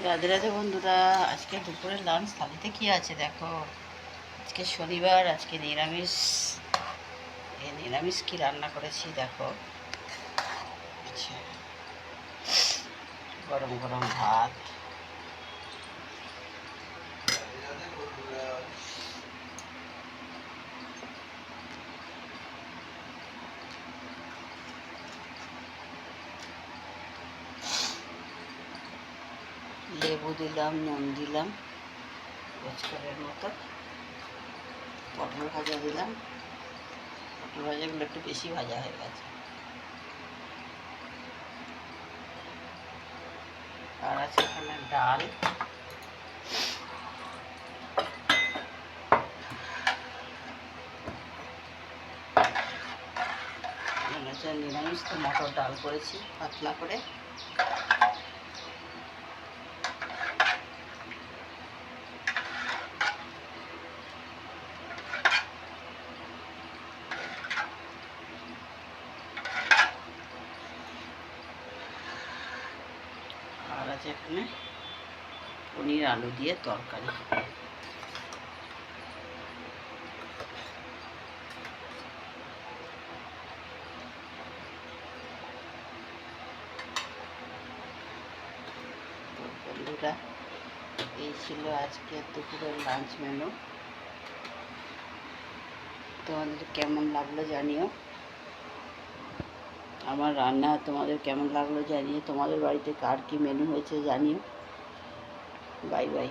রাধে রাধে বন্ধুরা, আজকে দুপুরের লাঞ্চ থালিতে কি আছে দেখো। আজকে শনিবার, আজকে নিরামিষ। এই নিরামিষ কি রান্না করেছি দেখো। আচ্ছা, গরম গরম ভাত, লেবু দিলাম, নুন দিলাম রোজকারের মতো, পটল ভাজা দিলাম। পটল ভাজাগুলো একটু বেশি ভাজা হয়ে গেছে। আর আছে এখানে ডাল, নিরামিষ তো মটর ডাল করেছি পাতলা করে। আর আছে এখানে পনির আলু দিয়ে তরকারি। বন্ধুরা, এই ছিল আজকে দুপুরের লাঞ্চ মেনু। তোমাদের কেমন লাগলো জানিও। আমার রান্না তোমাদের কেমন লাগলো জানিও। তোমাদের বাড়িতে কার কী মেনু হয়েছে জানিও। Bye bye.